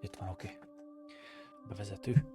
Itt van, oké. Bevezető.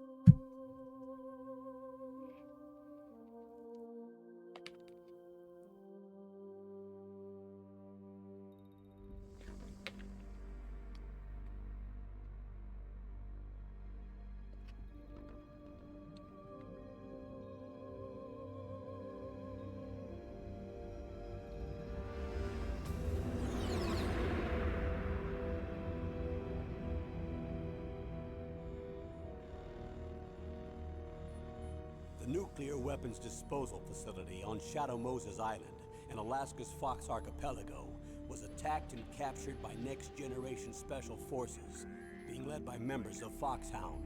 The nuclear weapons disposal facility on Shadow Moses Island in Alaska's Fox Archipelago was attacked and captured by Next Generation Special Forces, being led by members of Foxhound.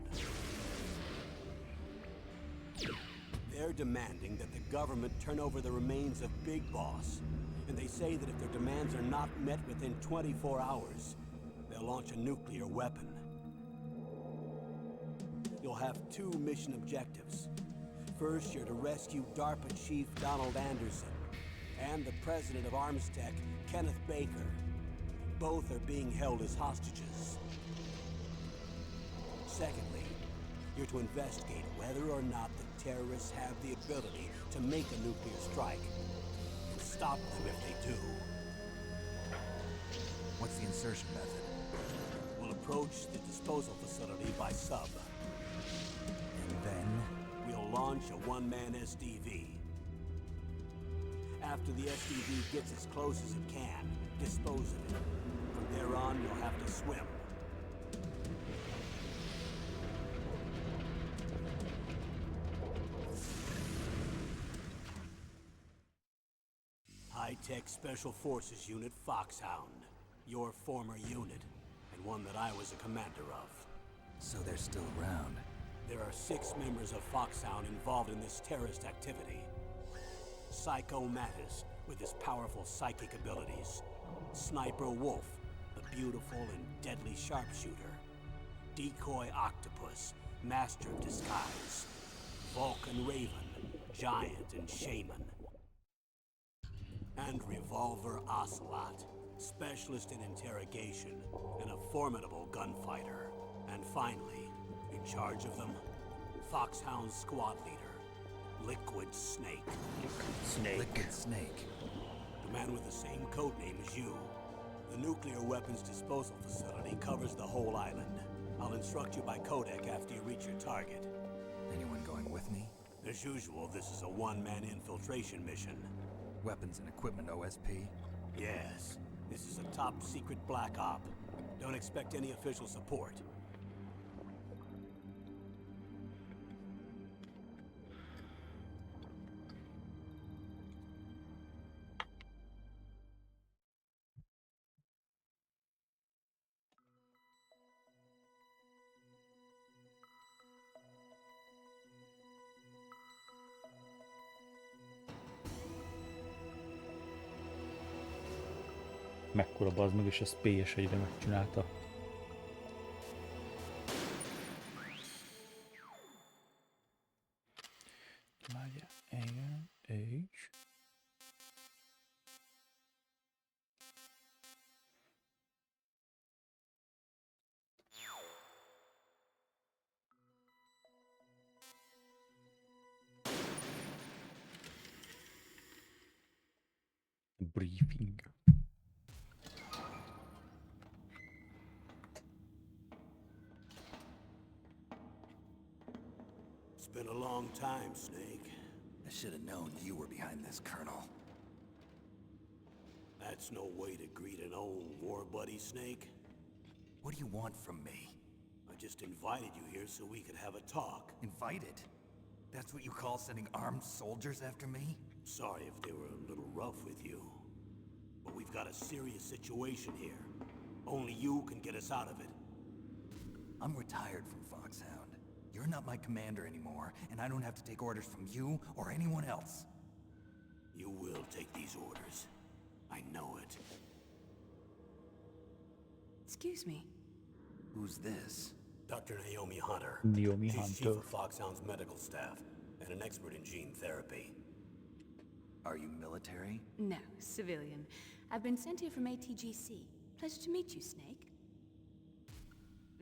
They're demanding that the government turn over the remains of Big Boss, and they say that if their demands are not met within 24 hours, they'll launch a nuclear weapon. You'll have two mission objectives. First, you're to rescue DARPA Chief Donald Anderson and the president of Armstech, Kenneth Baker. Both are being held as hostages. Secondly, you're to investigate whether or not the terrorists have the ability to make a nuclear strike, and stop them if they do. What's the insertion method? We'll approach the disposal facility by sub. And then? We'll launch a one-man SDV. After the SDV gets as close as it can, dispose of it. From there on, you'll have to swim. High-Tech Special Forces Unit Foxhound. Your former unit, and one that I was a commander of. So they're still around. There are 6 members of Foxhound involved in this terrorist activity. Psycho Mattis, with his powerful psychic abilities. Sniper Wolf, the beautiful and deadly sharpshooter. Decoy Octopus, master of disguise. Vulcan Raven, giant and shaman. And Revolver Ocelot, specialist in interrogation and a formidable gunfighter. And finally, in charge of them, Foxhound squad leader, Liquid Snake. Liquid Snake. The man with the same codename as you. The nuclear weapons disposal facility covers the whole island. I'll instruct you by codec after you reach your target. Anyone going with me? As usual, this is a one-man infiltration mission. Weapons and equipment OSP? Yes, this is a top-secret black op. Don't expect any official support. Mekkora bazd meg, és ezt PS1-re megcsinálta. Várjál, igen, így. Briefing. It's been a long time, Snake. I should have known you were behind this, Colonel. That's no way to greet an old war buddy, Snake. What do you want from me? I just invited you here so we could have a talk. Invited? That's what you call sending armed soldiers after me? Sorry if they were a little rough with you. But we've got a serious situation here. Only you can get us out of it. I'm retired from Foxhound. You're not my commander anymore, and I don't have to take orders from you or anyone else. You will take these orders. I know it. Excuse me. Who's this? Dr. Naomi Hunter. Naomi She's chief Hunter. of Foxhound's medical staff and an expert in gene therapy. Are you military? No, civilian. I've been sent here from ATGC. Pleasure to meet you, Snake.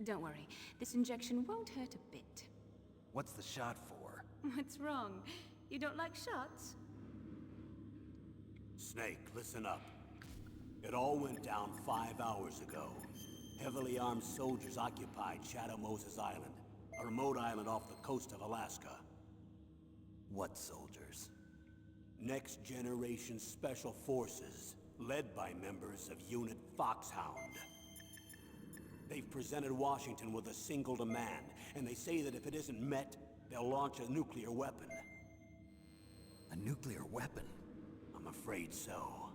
Don't worry, this injection won't hurt a bit. What's the shot for? What's wrong? You don't like shots? Snake, listen up. It all went down 5 hours ago. Heavily armed soldiers occupied Shadow Moses Island, a remote island off the coast of Alaska. What soldiers? Next Generation Special Forces, led by members of Unit Foxhound. They've presented Washington with a single demand, and they say that if it isn't met, they'll launch a nuclear weapon. A nuclear weapon? I'm afraid so.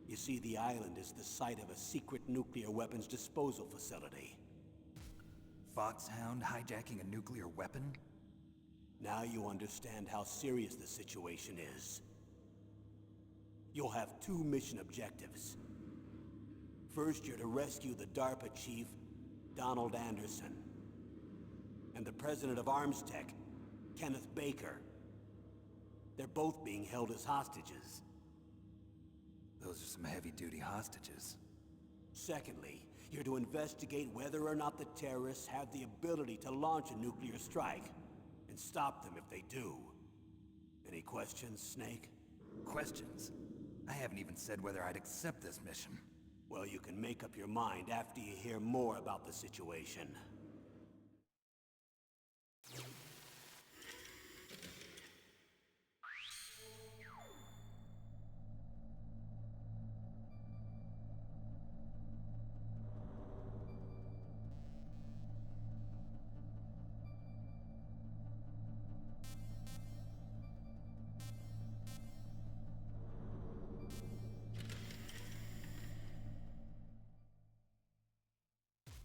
You see, the island is the site of a secret nuclear weapons disposal facility. Foxhound hijacking a nuclear weapon? Now you understand how serious the situation is. You'll have 2 mission objectives. First, you're to rescue the DARPA chief, Donald Anderson, and the president of ArmsTech, Kenneth Baker. They're both being held as hostages. Those are some heavy-duty hostages. Secondly, you're to investigate whether or not the terrorists have the ability to launch a nuclear strike, and stop them if they do. Any questions, Snake? Questions? I haven't even said whether I'd accept this mission. Well, you can make up your mind after you hear more about the situation.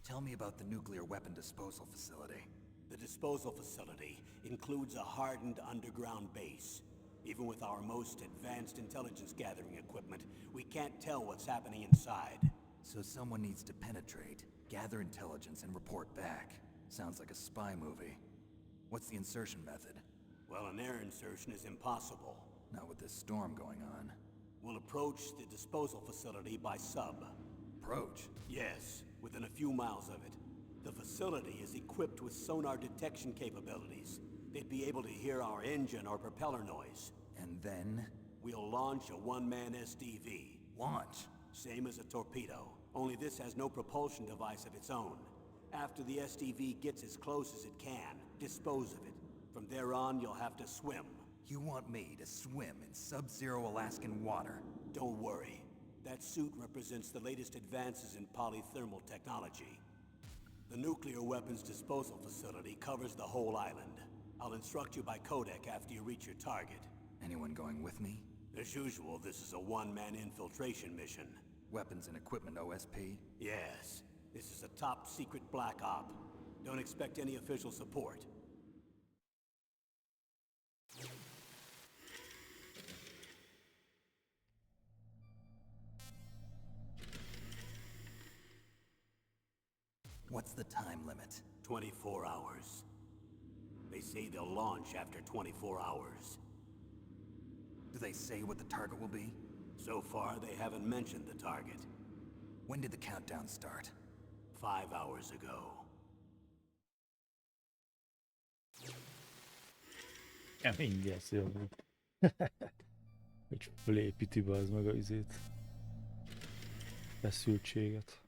Tell me about the nuclear weapon disposal facility. The disposal facility includes a hardened underground base. Even with our most advanced intelligence gathering equipment, we can't tell what's happening inside. So someone needs to penetrate, gather intelligence, and report back. Sounds like a spy movie. What's the insertion method? Well, an air insertion is impossible. Not with this storm going on. We'll approach the disposal facility by sub. Approach? Yes, within a few miles of it. The facility is equipped with sonar detection capabilities. They'd be able to hear our engine or propeller noise. And then? We'll launch a one-man SDV. Launch? Same as a torpedo, only this has no propulsion device of its own. After the SDV gets as close as it can, dispose of it. From there on, you'll have to swim. You want me to swim in sub-zero Alaskan water? Don't worry. That suit represents the latest advances in polythermal technology. The nuclear weapons disposal facility covers the whole island. I'll instruct you by codec after you reach your target. Anyone going with me? As usual, this is a one-man infiltration mission. Weapons and equipment OSP? Yes, this is a top-secret black op. Don't expect any official support. What's the time limit? 24 hours. They say they'll launch after 24 hours. Do they say what the target will be? So far, they haven't mentioned the target. When did the countdown start? 5 hours ago. Kemény lesz, jó. Hogy fölépíti be az meg a izét. Feszültséget.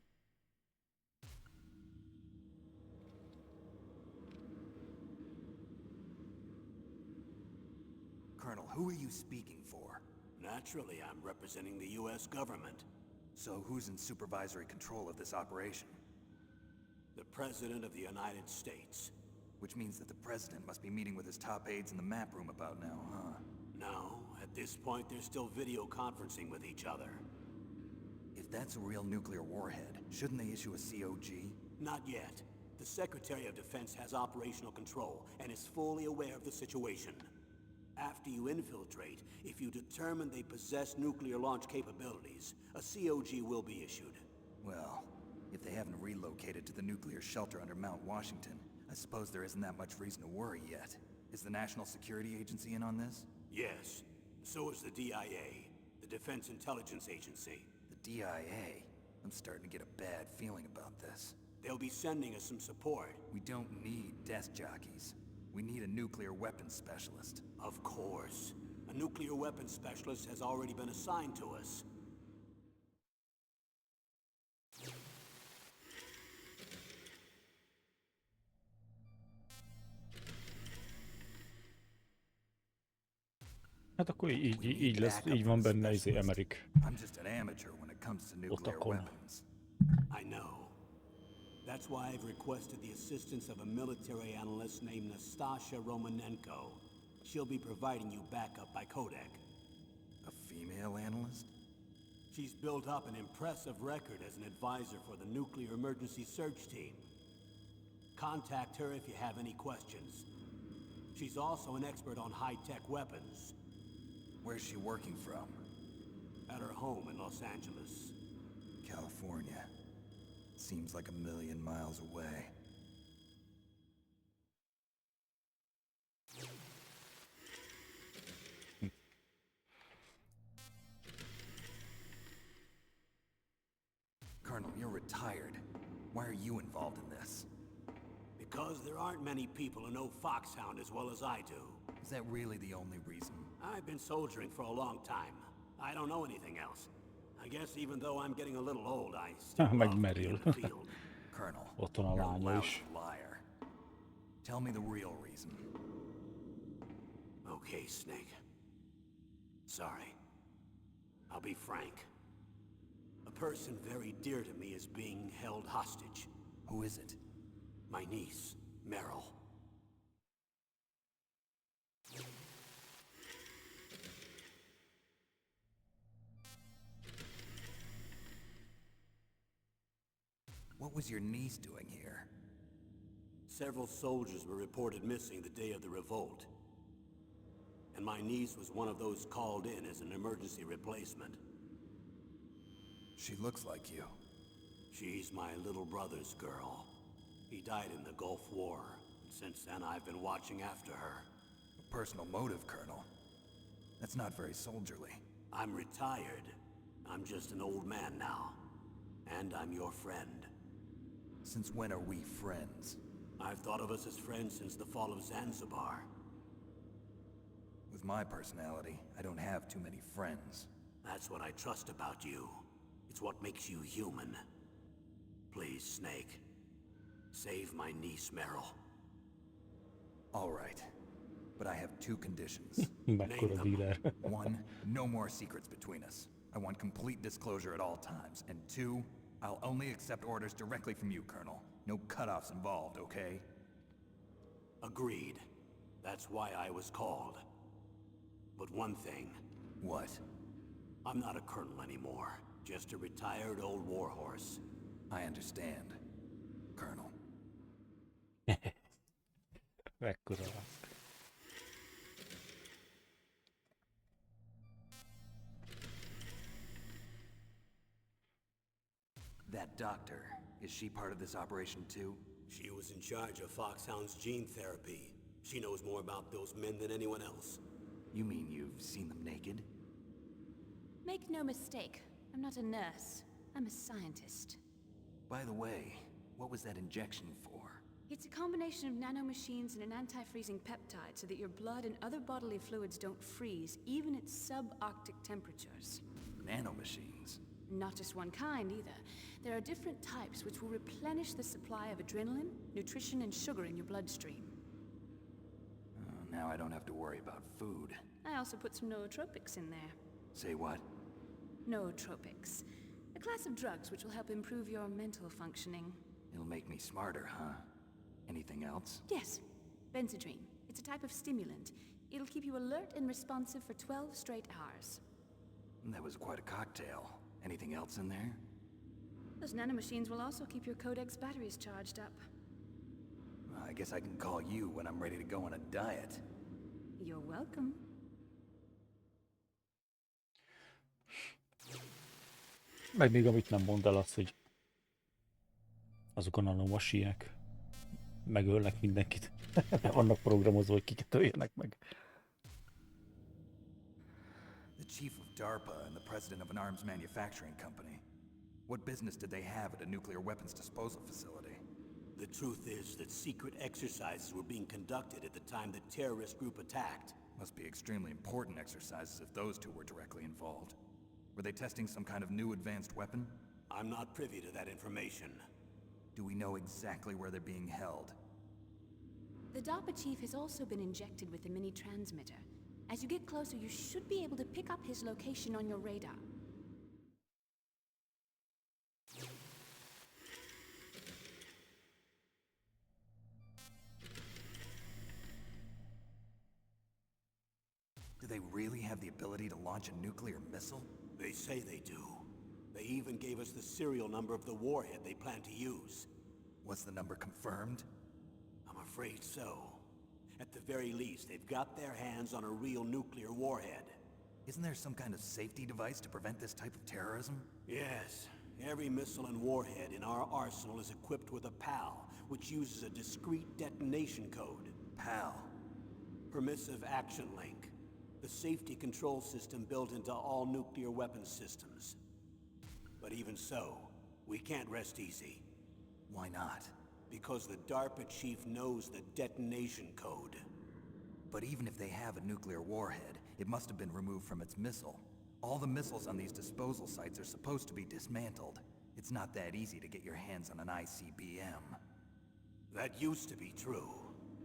Colonel, who are you speaking for? Naturally, I'm representing the U.S. government. So who's in supervisory control of this operation? The President of the United States. Which means that the President must be meeting with his top aides in the map room about now, huh? No, at this point they're still video conferencing with each other. If that's a real nuclear warhead, shouldn't they issue a COG? Not yet. The Secretary of Defense has operational control and is fully aware of the situation. After you infiltrate, if you determine they possess nuclear launch capabilities, a COG will be issued. Well, if they haven't relocated to the nuclear shelter under Mount Washington, I suppose there isn't that much reason to worry yet. Is the National Security Agency in on this? Yes. So is the DIA, the Defense Intelligence Agency. The DIA? I'm starting to get a bad feeling about this. They'll be sending us some support. We don't need desk jockeys. We need a nuclear weapons specialist. Of course. A nuclear weapons specialist has already been assigned to us. Hát akkor így lesz, így van benne Emmerich. I'm just an amateur when it comes to nuclear Otakon. weapons. I know. That's why I've requested the assistance of a military analyst named Nastasha Romanenko. She'll be providing you backup by Kodak. A female analyst? She's built up an impressive record as an advisor for the Nuclear Emergency Search Team. Contact her if you have any questions. She's also an expert on high-tech weapons. Where's she working from? At her home in Los Angeles. California. Seems like a million miles away. Colonel, you're retired. Why are you involved in this? Because there aren't many people who know Foxhound as well as I do. Is that really the only reason? I've been soldiering for a long time. I don't know anything else. I guess even though I'm getting a little old, I still love to be in Megmerül. the field. Colonel, Ott van a you're a lánya lousy is. liar. Tell me the real reason. Okay, Snake. Sorry. I'll be frank. A person very dear to me is being held hostage. Who is it? My niece, Meryl. What was your niece doing here? Several soldiers were reported missing the day of the revolt. And my niece was one of those called in as an emergency replacement. She looks like you. She's my little brother's girl. He died in the Gulf War. And since then, I've been watching after her. A personal motive, Colonel. That's not very soldierly. I'm retired. I'm just an old man now. And I'm your friend. Since when are we friends? I've thought of us as friends since the fall of Zanzibar. With my personality, I don't have too many friends. That's what I trust about you. It's what makes you human. Please, Snake. Save my niece, Meryl. All right. But I have two conditions. Mekkora dealer. One, no more secrets between us. I want complete disclosure at all times. And two, I'll only accept orders directly from you, Colonel. No cutoffs involved, okay? Agreed. That's why I was called. But one thing, What? I'm not a colonel anymore. Just a retired old warhorse. I understand, Colonel. Mekkora. That doctor, is she part of this operation too? She was in charge of Foxhound's gene therapy. She knows more about those men than anyone else. You mean you've seen them naked? Make no mistake, I'm not a nurse. I'm a scientist. By the way, what was that injection for? It's a combination of nanomachines and an anti-freezing peptide so that your blood and other bodily fluids don't freeze, even at subarctic temperatures. Nanomachines. Not just one kind, either. There are different types which will replenish the supply of adrenaline, nutrition, and sugar in your bloodstream. Now I don't have to worry about food. I also put some nootropics in there. Say what? Nootropics. A class of drugs which will help improve your mental functioning. It'll make me smarter, huh? Anything else? Yes, Benzedrine. It's a type of stimulant. It'll keep you alert and responsive for 12 straight hours. That was quite a cocktail. Anything else in there? Those nanomachines will also keep your Codex batteries charged up. I guess I can call you when I'm ready to go on a diet. You're welcome. Meg még amit nem mond el az, hogy azok a nanomasinek megölnek mindenkit. Vannak programozva, hogy kiket öljenek meg. The chief of DARPA and the president of an arms manufacturing company. What business did they have at a nuclear weapons disposal facility? The truth is that secret exercises were being conducted at the time the terrorist group attacked. Must be extremely important exercises if those two were directly involved. Were they testing some kind of new advanced weapon? I'm not privy to that information. Do we know exactly where they're being held? The DARPA chief has also been injected with the mini-transmitter. As you get closer, you should be able to pick up his location on your radar. Do they really have the ability to launch a nuclear missile? They say they do. They even gave us the serial number of the warhead they plan to use. Was the number confirmed? I'm afraid so. At the very least, they've got their hands on a real nuclear warhead. Isn't there some kind of safety device to prevent this type of terrorism? Yes. Every missile and warhead in our arsenal is equipped with a PAL, which uses a discrete detonation code. PAL. Permissive Action Link. The safety control system built into all nuclear weapons systems. But even so, we can't rest easy. Why not? Because the DARPA chief knows the detonation code. But even if they have a nuclear warhead, it must have been removed from its missile. All the missiles on these disposal sites are supposed to be dismantled. It's not that easy to get your hands on an ICBM. That used to be true.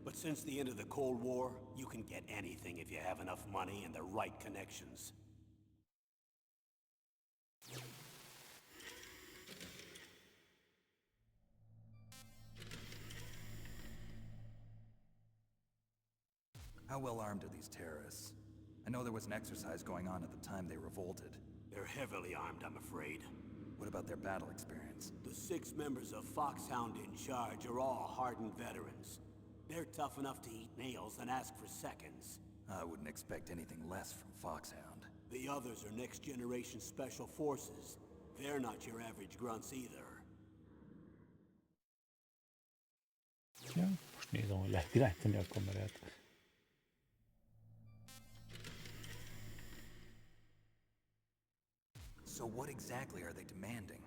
But since the end of the Cold War, you can get anything if you have enough money and the right connections. How well armed are these terrorists? I know there was an exercise going on at the time they revolted. They're heavily armed, I'm afraid. What about their battle experience? The 6 members of Foxhound in charge are all hardened veterans. They're tough enough to eat nails and ask for seconds. I wouldn't expect anything less from Foxhound. The others are next-generation special forces. They're not your average grunts either. Ja, most nézem, hogy lehet irányítani a kamerát. So what exactly are they demanding?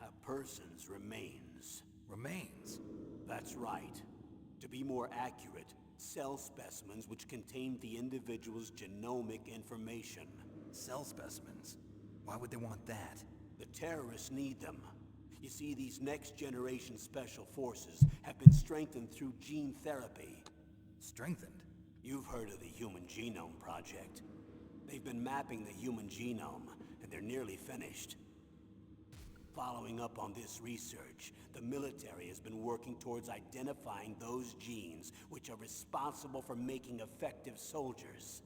A person's remains. Remains? That's right. To be more accurate, cell specimens which contain the individual's genomic information. Cell specimens? Why would they want that? The terrorists need them. You see, these next-generation special forces have been strengthened through gene therapy. Strengthened? You've heard of the Human Genome Project. They've been mapping the human genome, and they're nearly finished. Following up on this research, the military has been working towards identifying those genes which are responsible for making effective soldiers.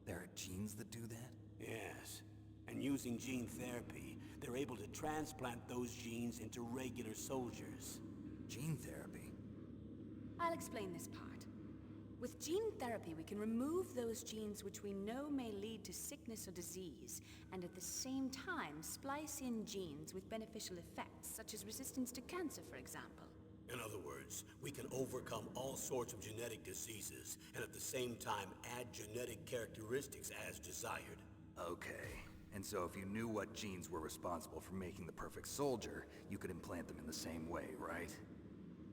There are genes that do that? Yes, and using gene therapy, they're able to transplant those genes into regular soldiers. Gene therapy? I'll explain this part. With gene therapy, we can remove those genes which we know may lead to sickness or disease, and at the same time splice in genes with beneficial effects, such as resistance to cancer, for example. In other words, we can overcome all sorts of genetic diseases, and at the same time add genetic characteristics as desired. Okay. And so if you knew what genes were responsible for making the perfect soldier, you could implant them in the same way, right?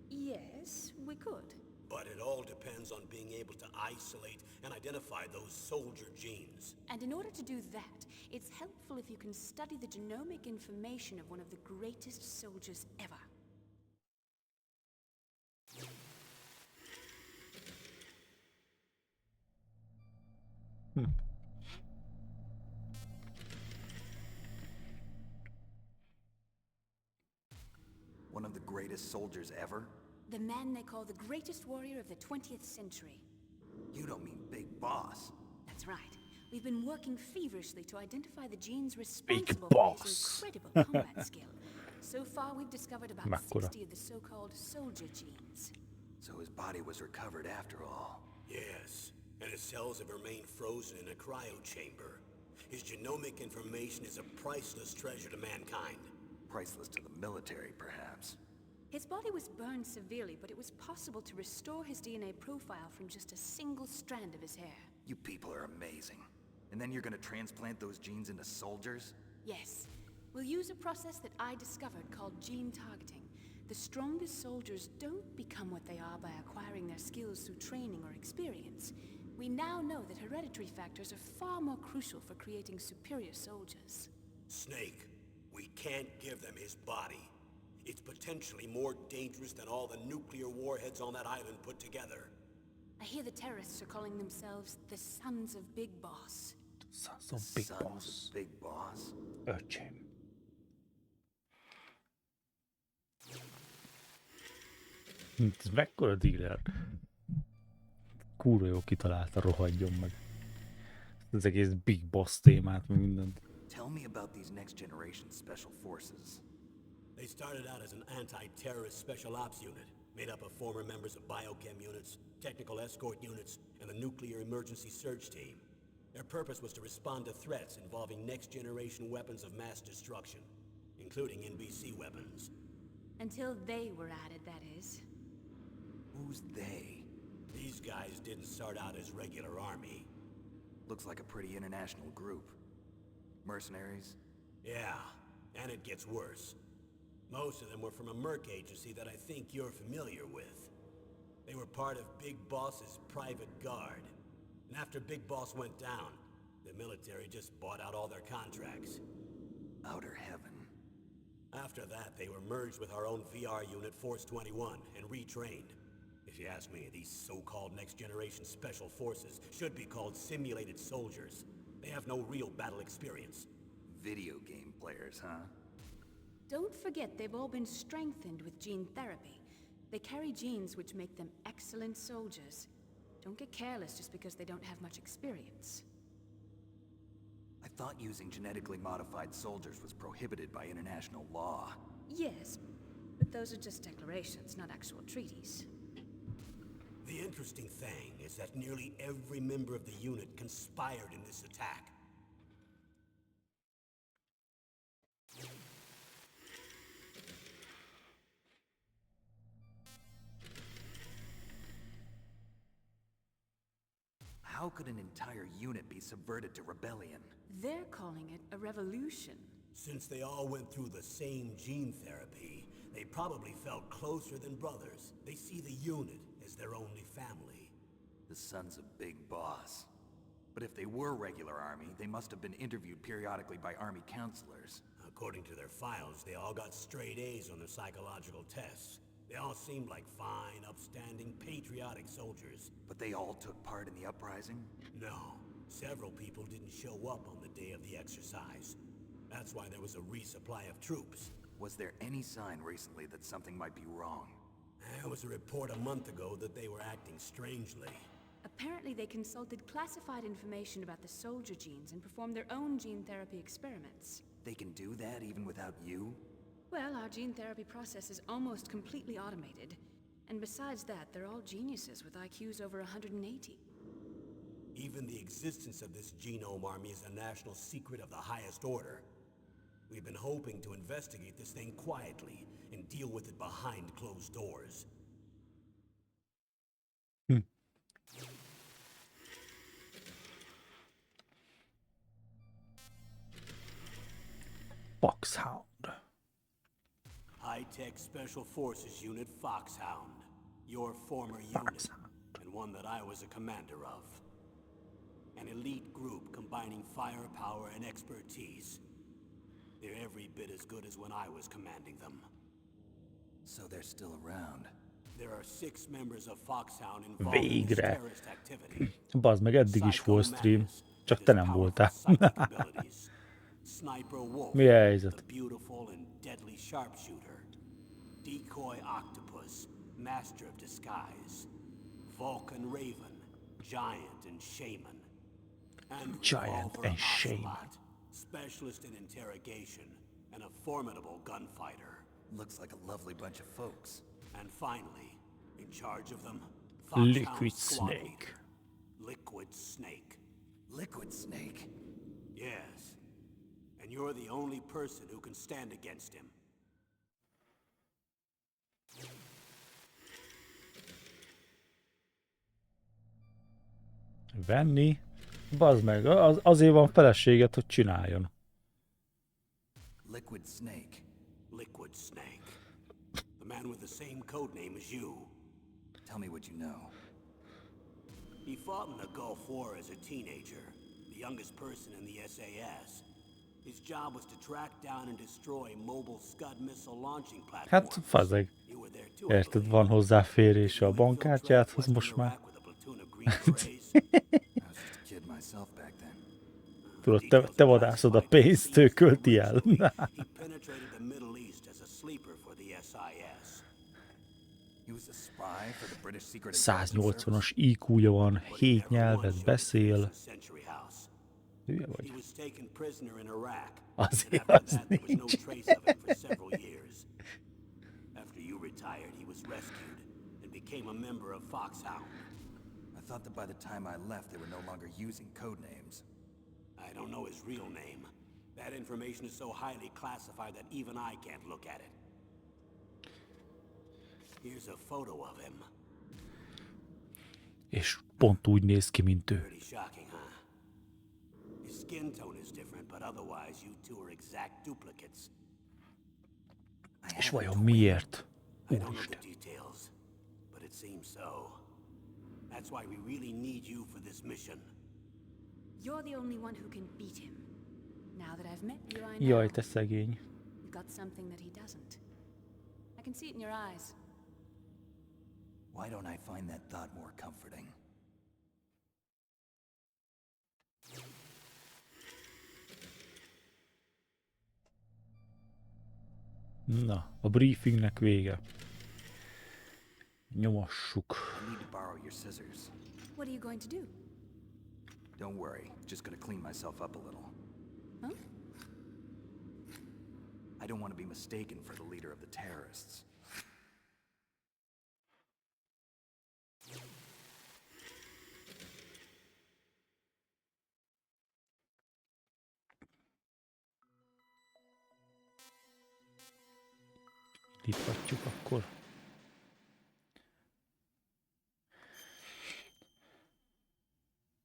Yes, we could. But it all depends on being able to isolate and identify those soldier genes. And in order to do that, it's helpful if you can study the genomic information of one of the greatest soldiers ever. One of the greatest soldiers ever? The man they call the greatest warrior of the 20th century. You don't mean Big Boss. That's right. We've been working feverishly to identify the genes responsible Boss. for his incredible combat skill. So far, we've discovered about Mekkora. 60 of the so-called soldier genes. So his body was recovered after all. Yes, and his cells have remained frozen in a cryo chamber. His genomic information is a priceless treasure to mankind. Priceless to the military, perhaps. His body was burned severely, but it was possible to restore his DNA profile from just a single strand of his hair. You people are amazing. And then you're gonna transplant those genes into soldiers? Yes. We'll use a process that I discovered called gene targeting. The strongest soldiers don't become what they are by acquiring their skills through training or experience. We now know that hereditary factors are far more crucial for creating superior soldiers. Snake, we can't give them his body. It's potentially more dangerous than all the nuclear warheads on that island put together. I hear the terrorists are calling themselves the Sons of Big Boss. Sons of Big Sons Boss. of Big Boss. Öcsém. Ez mekkora dealer? Kurva jó kitalálta, rohadjon meg. Az egész Big Boss témát, meg mindent. Tell me about these next generation special forces. They started out as an anti-terrorist special ops unit, made up of former members of biochem units, technical escort units, and the nuclear emergency surge team. Their purpose was to respond to threats involving next-generation weapons of mass destruction, including NBC weapons. Until they were added, that is. Who's they? These guys didn't start out as regular army. Looks like a pretty international group. Mercenaries? Yeah, and it gets worse. Most of them were from a merc agency that I think you're familiar with. They were part of Big Boss's private guard. And after Big Boss went down, the military just bought out all their contracts. Outer heaven. After that, they were merged with our own VR unit, Force 21, and retrained. If you ask me, these so-called next-generation special forces should be called simulated soldiers. They have no real battle experience. Video game players, huh? Don't forget they've all been strengthened with gene therapy. They carry genes which make them excellent soldiers. Don't get careless just because they don't have much experience. I thought using genetically modified soldiers was prohibited by international law. Yes, but those are just declarations, not actual treaties. The interesting thing is that nearly every member of the unit conspired in this attack. How could an entire unit be subverted to rebellion? They're calling it a revolution. Since they all went through the same gene therapy, they probably felt closer than brothers. They see the unit as their only family. The Sons of Big Boss. But if they were regular army, they must have been interviewed periodically by army counselors. According to their files, they all got straight A's on their psychological tests. They all seemed like fine, upstanding, patriotic soldiers. But they all took part in the uprising? No, several people didn't show up on the day of the exercise. That's why there was a resupply of troops. Was there any sign recently that something might be wrong? There was a report a month ago that they were acting strangely. Apparently they consulted classified information about the soldier genes and performed their own gene therapy experiments. They can do that even without you? Well, our gene therapy process is almost completely automated. And besides that, they're all geniuses with IQs over 180. Even the existence of this genome army is a national secret of the highest order. We've been hoping to investigate this thing quietly and deal with it behind closed doors. Foxhound. High-tech Special Forces Unit Foxhound. Your former unit, and one that I was a commander of. An elite group combining firepower and expertise. They're every bit as good as when I was commanding them. So they're still around. There are 6 members of Foxhound involved in this Végre. terrorist activity. Bazd meg, eddig is volt stream, csak te nem voltál. Sniper Wolf, Mi a helyzet? the beautiful and deadly sharpshooter. Decoy Octopus, master of disguise. Vulcan Raven, giant and shaman. And Giant Revolver and shaman. Ocelot, specialist in interrogation and a formidable gunfighter. Looks like a lovely bunch of folks. And finally, in charge of them, Liquid Squad Snake. leader, Liquid Snake. Liquid Snake? Yes. And you're the only person who can stand against him. Venni? Bazd meg, azért van feleséget, hogy csináljon. Liquid Snake. Liquid Snake. The man with the same code name as you. Tell me what you know. He fought in the Gulf War as a teenager, the youngest person in the SAS. His job was to track down and destroy mobile Scud missile launching platforms. Hát fazeg. You were there too, I Érted, believe. van hozzáférése a You infiltrated bankkártyáthoz Western most már. Iraq with a platoon of Green Berets. I was just a kid myself back then. Tudod, te vadászod a pénzt, ő költi el. He penetrated the Middle East as a sleeper for the SIS. He was a spy for the British Secret 180-as IQ-ja van, 7 nyelvet beszél. Century House. Hülye He vagy. was taken prisoner in Iraq. Azért And after az that, there was no nincs. trace of him for several years. After you retired, he was rescued and became a member of Foxhound. I thought that by the time I left, they were no longer using code names. I don't know his real name. That information is so highly classified that even I can't look at it. Here's a photo of him. És pont úgy néz ki, mint ő. Pretty shocking, huh? His skin tone is different, but otherwise you two are exact duplicates. És vajon miért? I don't know the Úristen. details, but it seems so. That's why we really need you for this mission. You're the only one who can beat him. Now that I've met you, I know. Jaj, te szegény. You've got something that he doesn't. I can see it in your eyes. Why don't I find that thought more comforting? Na, a briefingnek vége. Nyomassuk. I need to borrow your scissors. What are you going to do? Don't worry, just gonna clean myself up a little. Huh? I don't want to be mistaken for the leader of the terrorists. Indíthatjuk akkor.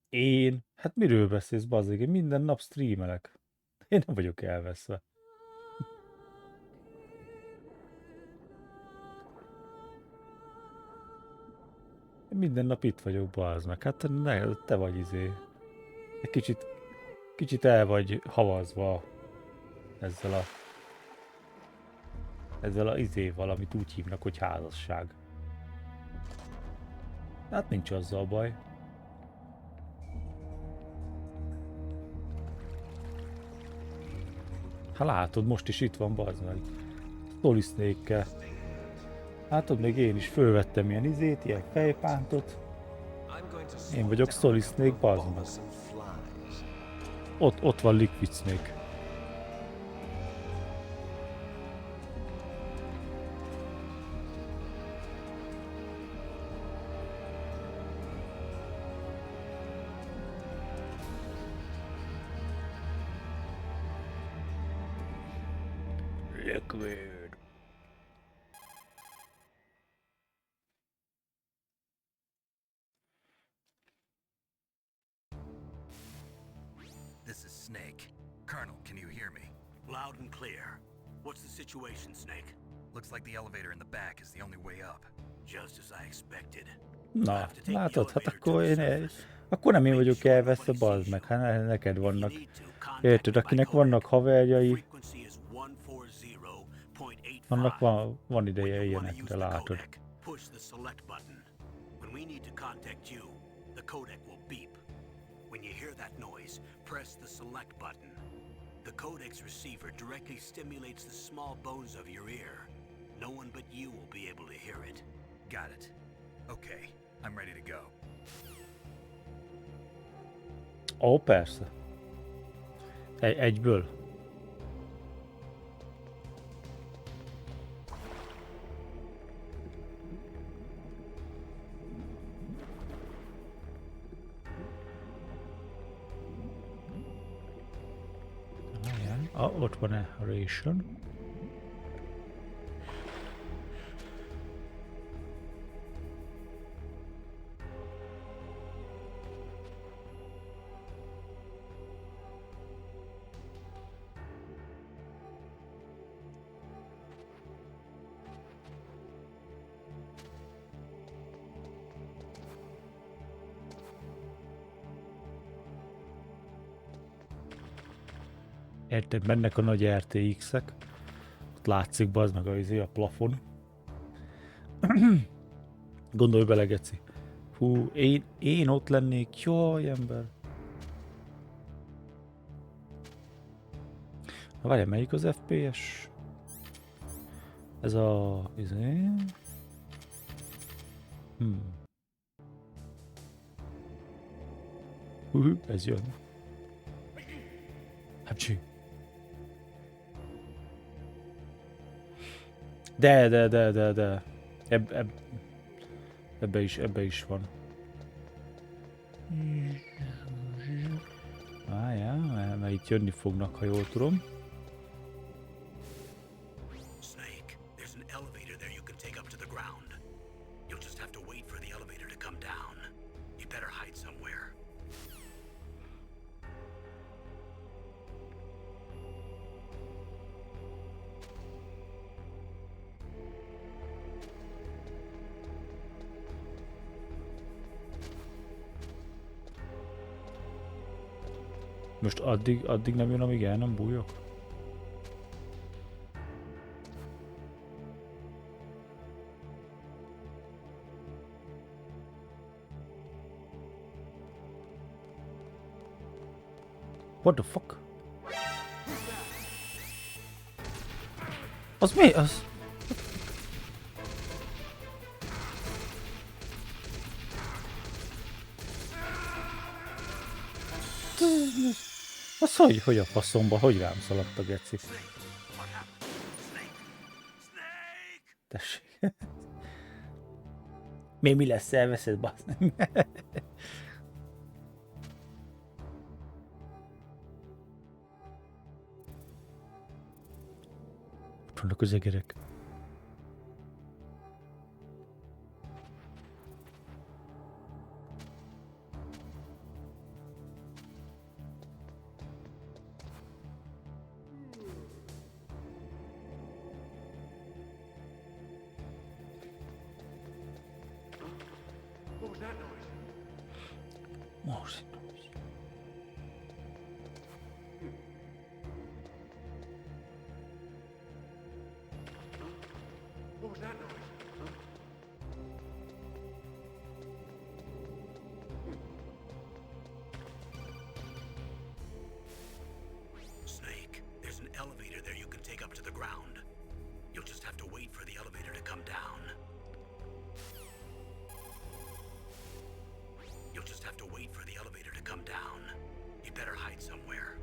Én? Hát miről beszélsz, bazzeg? Én minden nap streamelek. Én nem vagyok elveszve. Én minden nap itt vagyok, bazd meg. Hát te vagy egy kicsit el vagy havazva ezzel a izéval, amit úgy hívnak, hogy házasság. Hát nincs azzal baj. Hát látod, most is itt van, bazd meg. Solid Snake-kel. Látod, még én is fölvettem ilyen ilyen fejpántot. Én vagyok Solid Snake, bazd meg. Ott van Liquid Snake. Liquid. This is Snake. Colonel, can you hear me? Loud and clear. What's the situation, Snake? Looks like the elevator in the back is the only way up. Just as I expected. Na, látod, hát akkor nem én vagyok elveszve, bazd meg, hát neked vannak. Érted, akinek vannak haverjai, annak van ideje ilyenekre, látod. Push the select button. When we need to contact you, the codec will beep. When you hear that noise, press the select button. The codec's receiver directly stimulates the small bones of your ear. No one but you will be able to hear it. Got it. Okay, I'm ready to go. Ó, persze. Egyből. Ott van-e a ration? Érted, mennek a nagy RTX-ek. Ott látszik, bazd meg a plafon. Gondolj bele, geci. Hú, én ott lennék, jaj, ember. Na várjál, melyik az FPS? Ez a... Ez jön. Hapcsi. De. Ebbe is van. Várjál, mert itt jönni fognak, ha jól tudom. Snake, there's an elevator there you can take up to the ground. You'll just have to wait for the elevator to come down. You better hide somewhere. Most addig nem jön, amíg el nem bújok? What the fuck? Az mi? Az... Az hogy a faszomba, hogy rám szaladt a geci? Tessék. Mi lesz, elveszed, bassz? Ott vannak az egerek. Most. Snake, there's an elevator there you can take up to the ground. You'll just have to wait for the elevator to come down. You'll just have to wait for the elevator to come down. You better hide somewhere.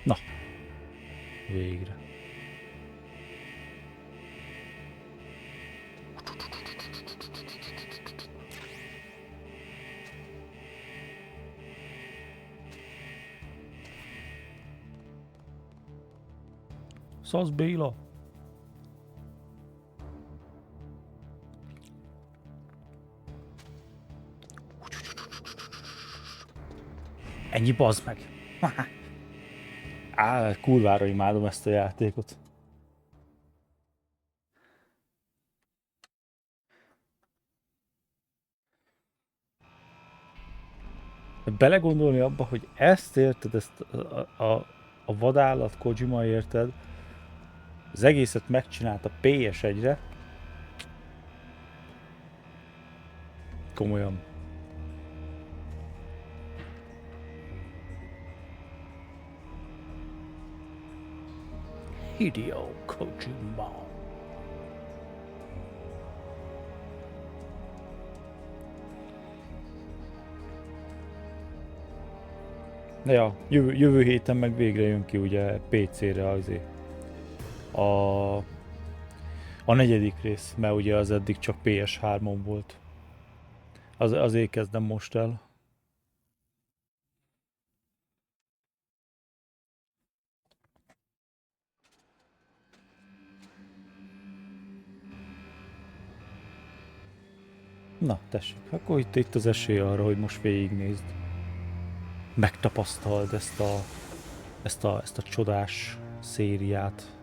Na. Végre. Szasz Béla. Ennyi, bazd meg. Kurvára imádom ezt a játékot. Belegondolni abba, hogy ezt érted, ezt a vadállat Kojima, érted? Az egészet megcsinálta PS1-re. Komolyan. Hideo Kojima. Ja, jövő héten meg végre jön ki ugye PC-re a negyedik rész, mert ugye az eddig csak PS3-on volt. Azért kezdem most el. Na, tessék, akkor itt az esély arra, hogy most végignézd. Megtapasztald ezt a csodás szériát.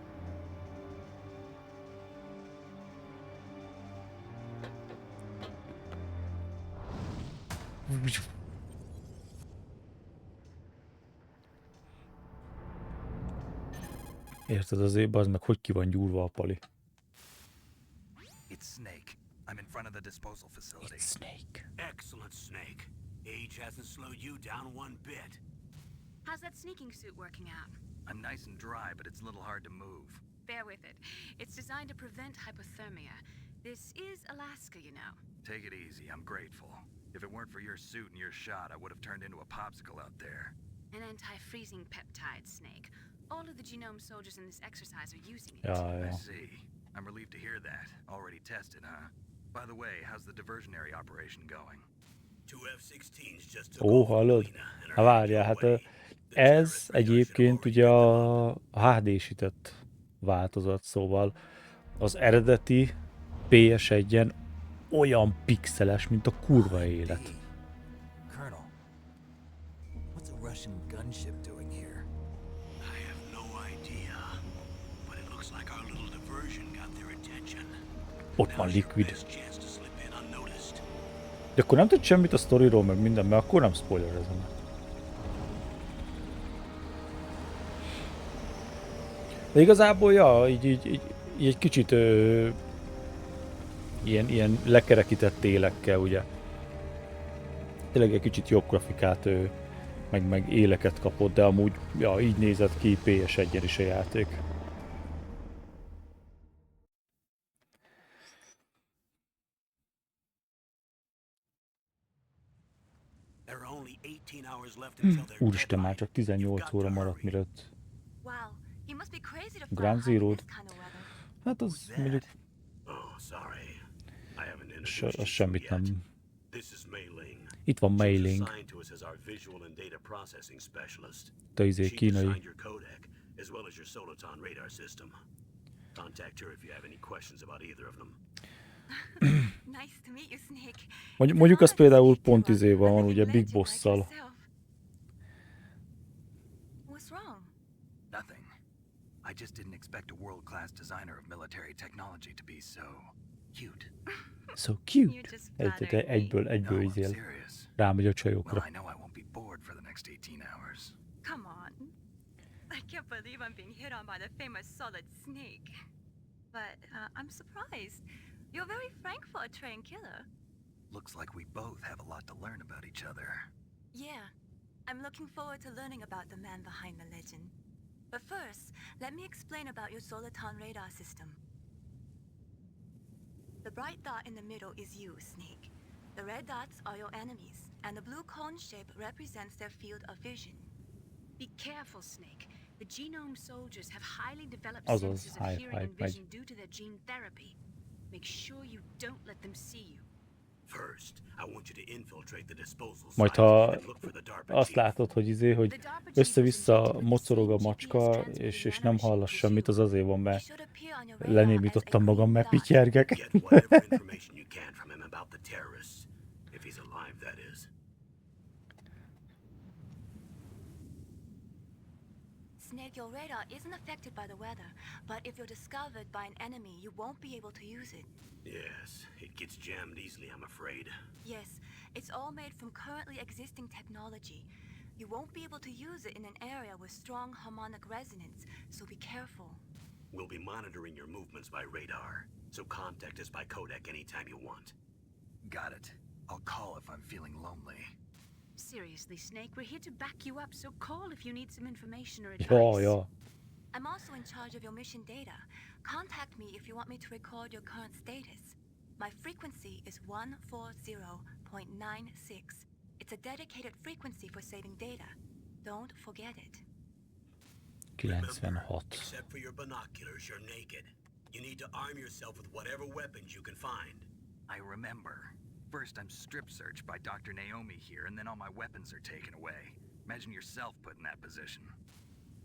Érted, azért az meg hogy ki van gyúrva a pali. It's Snake. I'm in front of the disposal facility. Snake. Excellent, Snake. Age hasn't slowed you down one bit. How's that sneaking suit working out? I'm nice and dry, but it's a little hard to move. Bear with it. It's designed to prevent hypothermia. This is Alaska, you know. Take it easy, I'm grateful. If it weren't for your suit and your shot, I would have turned into a popsicle out there. An anti-freezing peptide, Snake. All of the genome soldiers in this exercise are using it. Ja. I see. I'm relieved to hear that. Already tested, huh? By the way, how's the diversionary operation going? Two F-16s just took Ó, over hallod? Galena and Ha are várjál, hát away. The ez terrorist radar should egyébként already ugye pick them up. a HD-sített változat, szóval az eredeti PS1-en olyan pixeles, mint a kurva élet. Colonel, what's a Russian gunship doing here? I have no idea, but it looks like our little diversion got their attention. Ott van Now's your Liquid. best chance to slip in unnoticed. De akkor nem tud semmit a sztoriról, meg minden, mert akkor nem spoilerezem. De igazából, ja, így egy kicsit ilyen lekerekített élekkel, ugye. Tényleg egy kicsit jobb grafikát, meg éleket kapott, de amúgy, ja, így nézett ki PS1-en is a játék. There are only 18 hours left until their Úristen, már deadline. csak You've 18 got to óra maradt, hurry. mielőtt. Wow, you must be crazy to fly Ground high in Zero-t. this kind of weather. Hát az mondjuk Oh, sorry. I haven't az introduced you semmit yet. nem. This is Mei Ling. Itt van She was Mailing, assigned to us as our visual and data processing specialist. te izé She kínai. designed your codec, as well as your Soliton radar system. Contact her if you have any questions about either of them. Nice to meet you, Snake. Mondjuk az például pont izé van, ugye Big Boss-szal. What's wrong? Nothing. I just didn't expect a world-class designer of military technology to be so cute. So You're cute. just Egyből flattering me. No, I'm izél. serious. Rámegy a Well, csajokra. I know I won't be bored for the next 18 hours. Come on. I can't believe I'm being hit on by the famous Solid Snake. But I'm surprised. You're very frank for a trained killer. Looks like we both have a lot to learn about each other. Yeah. I'm looking forward to learning about the man behind the legend. But first, let me explain about your Soliton radar system. The bright dot in the middle is you, Snake. The red dots are your enemies, and the blue cone shape represents their field of vision. Be careful, Snake. The genome soldiers have highly developed Azaz, senses of hype, hearing and megy. vision due to their gene therapy. Make sure you don't let them see you. First, I want you to infiltrate the disposal Majd site ha and look for the DARPA azt chief. látod, hogy izé, hogy össze-vissza mocorog a macska, és nem hallasz semmit, az azért van, mert lenémítottam magam, mert pityergek. Get whatever information you can from him about the terrorists. If he's alive, that is. Snake, your radar isn't affected by the weather, but if you're discovered by an enemy, you won't be able to use it. Yes, it gets jammed easily, I'm afraid. Yes, it's all made from currently existing technology. You won't be able to use it in an area with strong harmonic resonance, so be careful. We'll be monitoring your movements by radar, so contact us by codec anytime you want. Got it. I'll call if I'm feeling lonely. Seriously, Snake, we're here to back you up, so call if you need some information or advice. Ja, ja. I'm also in charge of your mission data. Contact me if you want me to record your current status. My frequency is 140.96. It's a dedicated frequency for saving data. Don't forget it. 96. Except for your binoculars, you're naked. You need to arm yourself with whatever weapons you can find. I remember. First, I'm strip searched by Dr. Naomi here, and then all my weapons are taken away. Imagine yourself put in that position.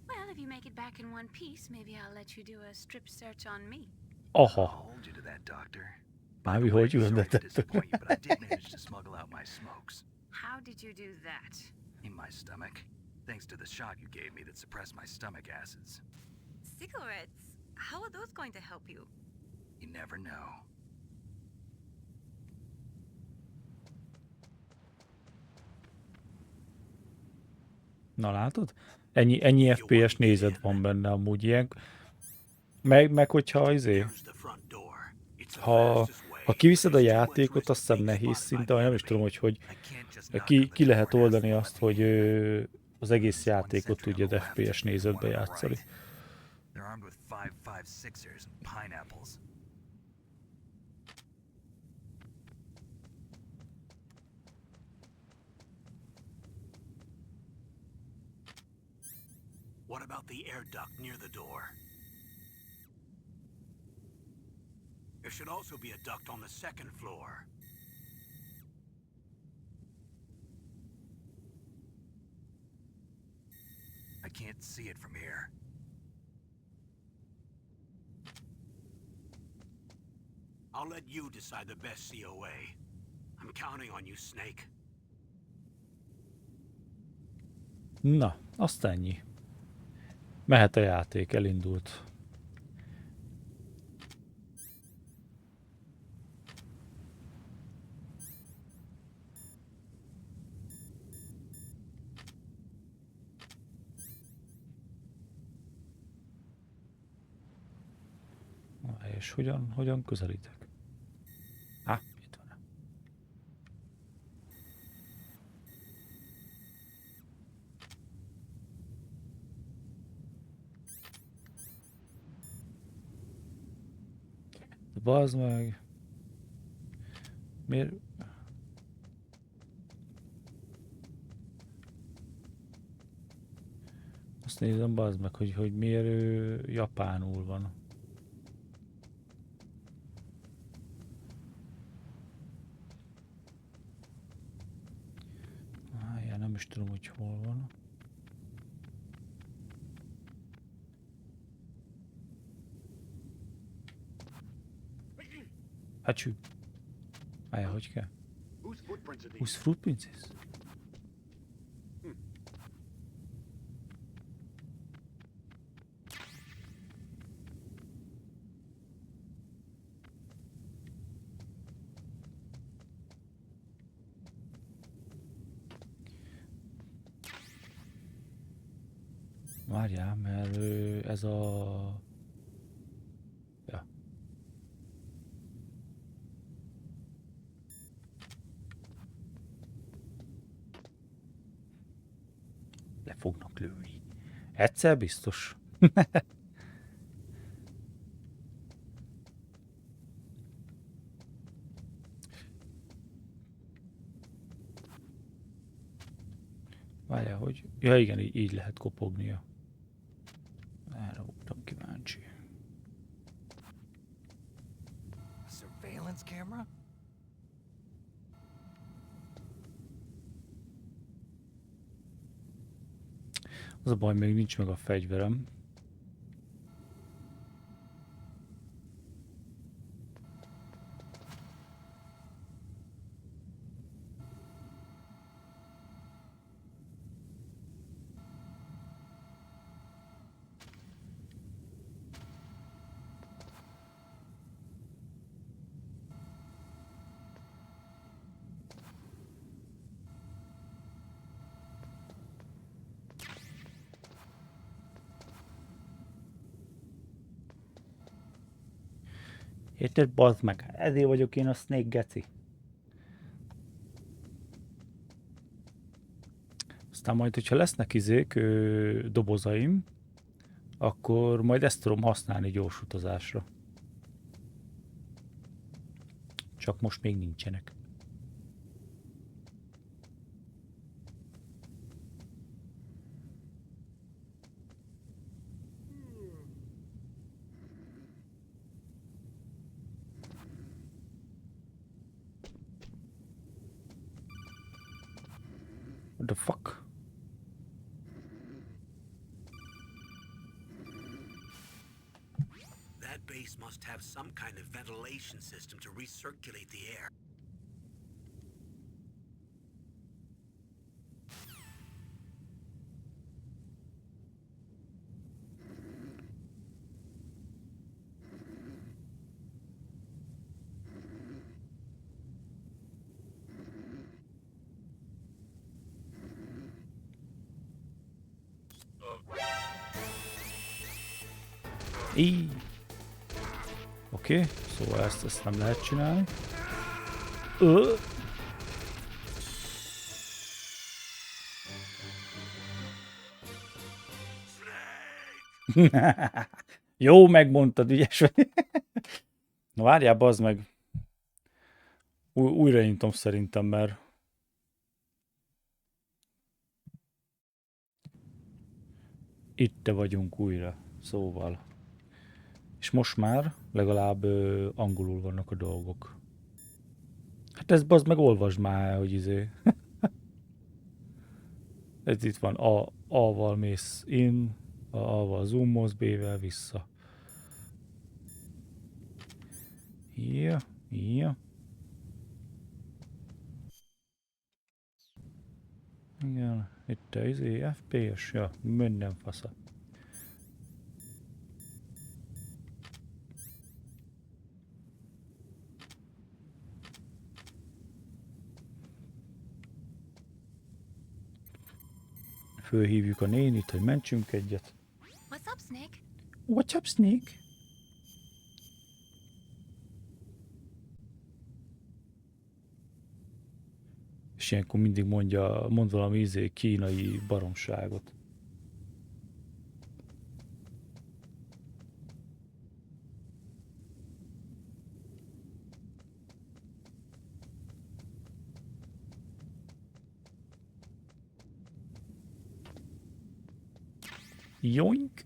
Well, if you make it back in one piece, maybe I'll let you do a strip search on me. I'll Aha. hold you to that, Doctor. Már By mi the way, hogy jön, sorry to de disappoint you, but I did manage to smuggle out my smokes. How did you do that? In my stomach. Thanks to the shot you gave me that suppressed my stomach acids. Cigarettes? How are those going to help you? You never know. Na látod? Ennyi FPS nézet van benne amúgy ilyen. Meg hogyha Here's the front door. It's the ha fastest way, but kiviszed a there's too much játékot, risk azt hiszem being nehéz spotted by szinte, the nem is tudom, enemy. hogy I can't just knock on ki the lehet door and ask oldani them azt, let me hogy in. az egész There's one játékot sentry on tudjad the left FPS and one nézetbe on the játszani. right. They're armed with 5.56ers and pineapples. What about the air duct near the door? There should also be a duct on the second floor. I can't see it from here. I'll let you decide the best COA. I'm counting on you, Snake. Na, azt ennyi. Mehet a játék, elindult. És hogyan közelítek? Itt van. Bazd meg. Miért? Azt nézem, bazd meg, hogy miért ő japánul van. Nem is tudom, hogy hol van. Hacsú. Hogy kell? Whose footprints is? Várjál, mert ez a... Ja. Le fognak lőni. Egyszer biztos. Várjál, hogy... Ja igen, így lehet kopognia. Erre voltam kíváncsi. A surveillance camera? Az a baj, még nincs meg a fegyverem. Érted, bazd meg? Ezért vagyok én a Snake geci. Aztán majd, hogyha lesznek dobozaim, akkor majd ezt tudom használni gyors utazásra. Csak most még nincsenek. What the fuck? That base must have some kind of ventilation system to recirculate the air. Így. Oké, szóval ezt nem lehet csinálni. Jó, megmondtad, ügyes vagy. Na várjál, bazd meg. Újra nyitom szerintem, mert... Itt vagyunk újra, szóval. És most már legalább angolul vannak a dolgok. Hát ez bazd meg, olvasd már, hogy izé. Ez itt van, A-val mész in, A-val zoomolsz, B-vel vissza. Ja, ja. Igen, itt a izé, FPS, ja, minden fasza. Fölhívjuk a nénit, hogy mentsünk egyet. What's up, Snake? What's up, Snake? És ilyenkor mindig mond valami izé kínai baromságot. Joink!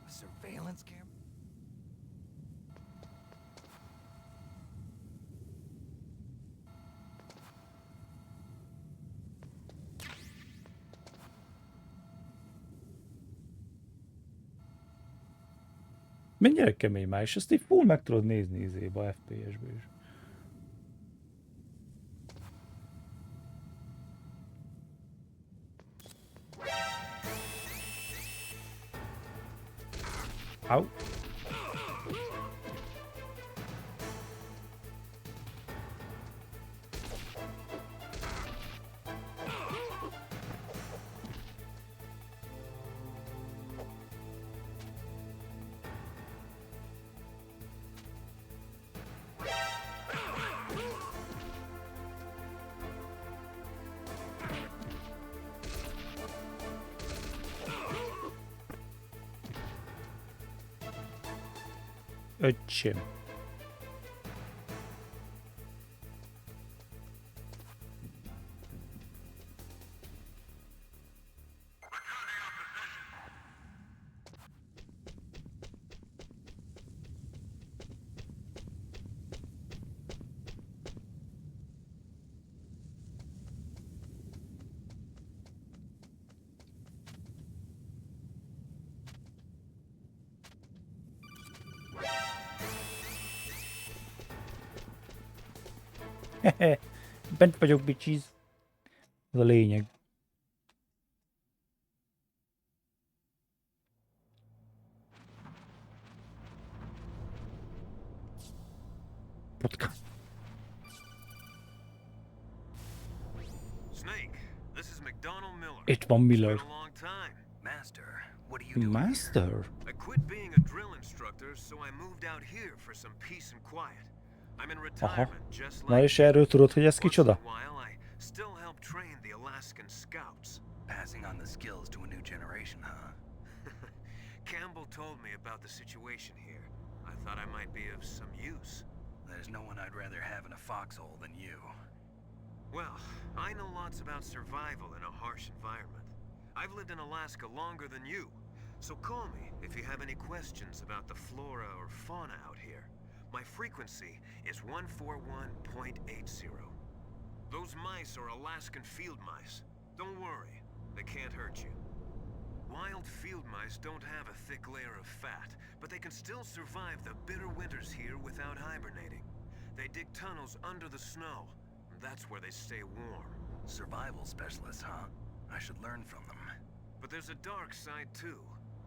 A surveillance camera? Mennyire kemény már, és ezt így full meg tudod nézni izébe, a FPS-be is. Au. Öcsém. Bent vagyok, bitches. Ez a lényeg. Podcast. Snake, this is McDonald Miller. Itt van Miller. It's been a long time. Master, what are you doing Master? I quit being a drill instructor, so I moved out here for some peace and quiet. I'm in retirement, just Na like és erről tudod, hogy ez once in kicsoda? a while I still help train the Alaskan Scouts. Passing on the skills to a new generation, huh? Campbell told me about the situation here. I thought I might be of some use. There's no one I'd rather have in a foxhole than you. Well, I know lots about survival in a harsh environment. I've lived in Alaska longer than you, so call me if you have any questions about the flora or fauna out here. My frequency is 141.80. Those mice are Alaskan field mice. Don't worry, they can't hurt you. Wild field mice don't have a thick layer of fat, but they can still survive the bitter winters here without hibernating. They dig tunnels under the snow. That's where they stay warm. Survival specialists, huh? I should learn from them. But there's a dark side too.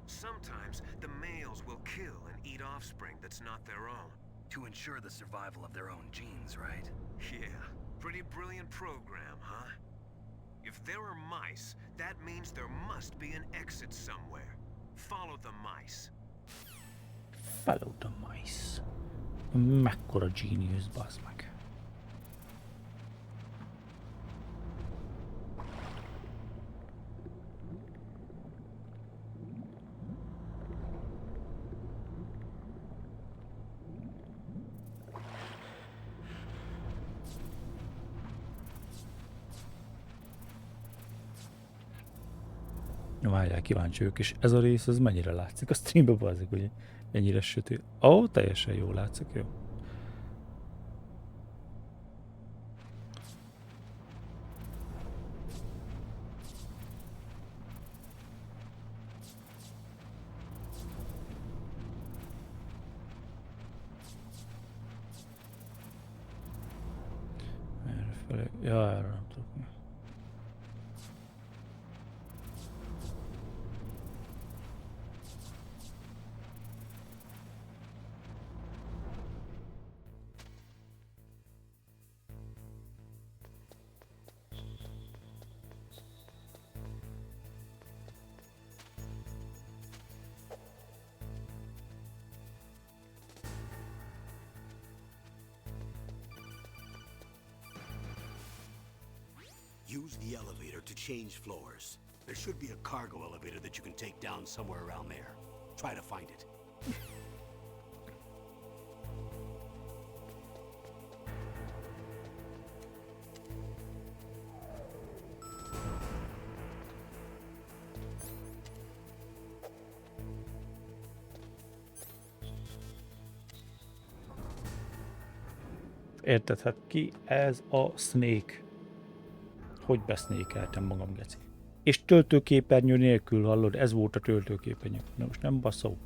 Sometimes the males will kill and eat offspring that's not their own. To ensure the survival of their own genes, right? Yeah, pretty brilliant program, huh? If there are mice, that means there must be an exit somewhere. Follow the mice. Follow the mice. Mekkora genius, bazd meg. Várjál, kíváncsi vagyok, és ez a rész, az mennyire látszik a streamben, bazzik, hogy ennyire sötét. Ó, teljesen jól látszik, jó. Errefelé, ja, erre nem tudok. Use the elevator to change floors. There should be a cargo elevator that you can take down somewhere around there. Try to find it. Érted, hát ki ez a Snake? Hogy besznékeltem magam, geci? És töltőképernyő nélkül, hallod? Ez volt a töltőképernyő. Na most nem baszó.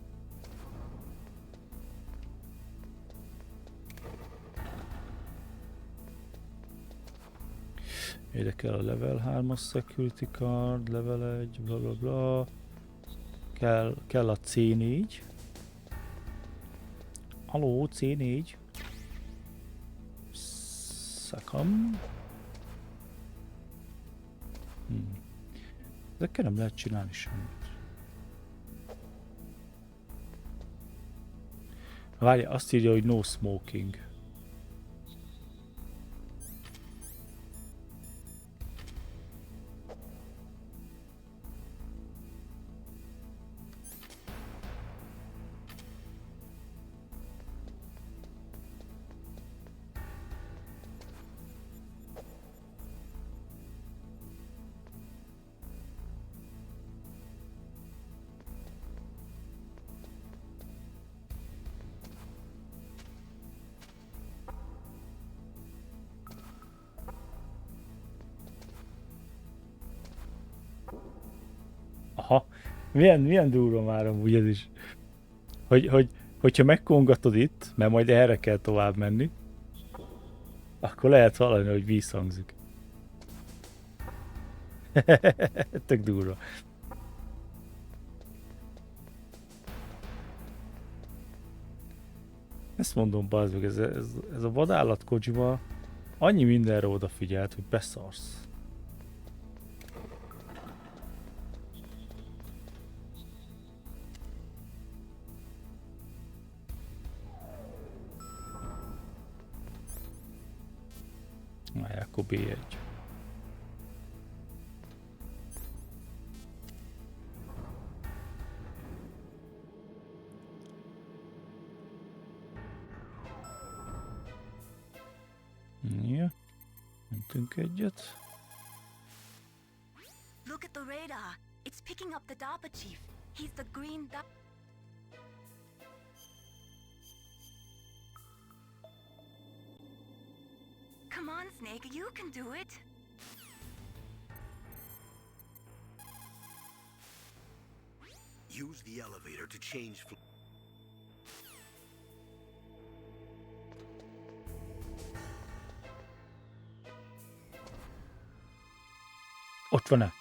Érdekel a level 3-as security card, level 1, bla bla bla. Kell a C4. Aló, C4. Szakam. Ezekkel nem lehet csinálni semmit. Várj, azt írja, hogy no smoking. Aha, milyen durva már amúgy ez is. Hogyha megkongatod itt, mert majd erre kell tovább menni, akkor lehet hallani, hogy vízhangzik. Tök durva. Ezt mondom, bazd meg, ez a vadállat Kojima annyi mindenre odafigyelt, hogy beszarsz. Na, akkor B1. Ja, mentünk egyet. Look at the radar. It's picking up the DARPA chief. He's the green Come on, Snake, you can do it. Use the elevator to change Ott van-e?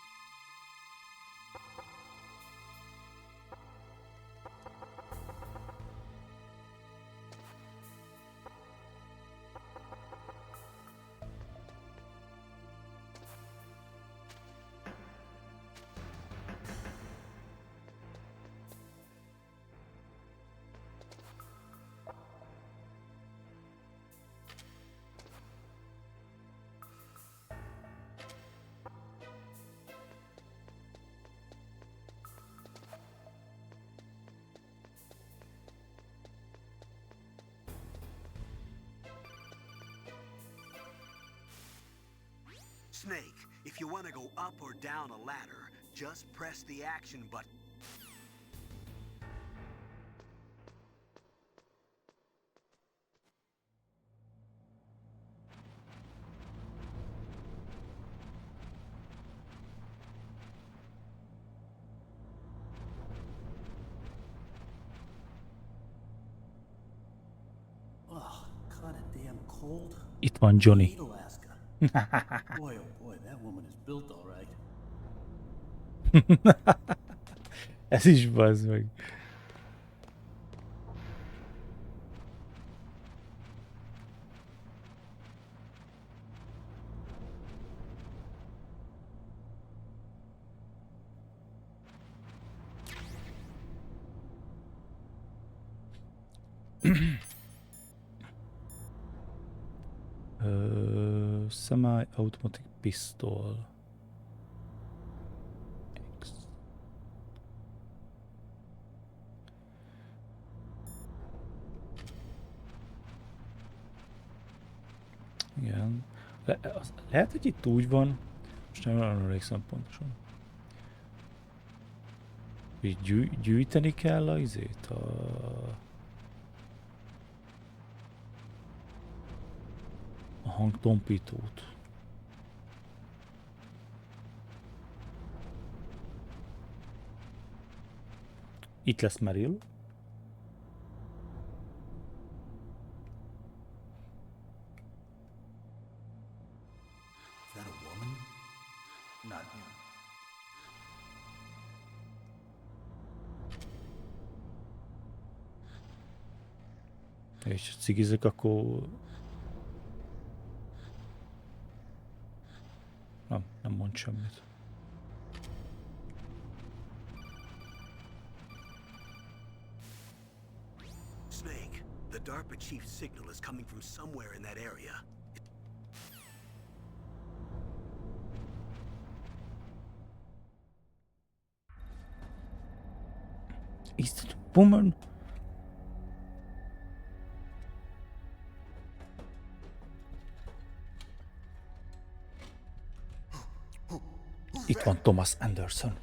Snake, if you want to go up or down a ladder, just press the action button. Oh, kind of damn cold. Itt van Johnny. Hate Alaska. Boy, oh boy, that woman is built all right. Ez is bazd meg. Semi-automatic pistol. X. Igen. Lehet, hogy itt úgy van, most nem emlékszem pontosan. Hogy gyűjteni kell a izét, a hangtompítót. Itt lesz Meryl. Is that a woman? Not him. És cigizek, akkor... Nem mond semmit. Snake, the DARPA chief's signal is coming from somewhere in that area. Is that a woman? Itt van Thomas Anderson.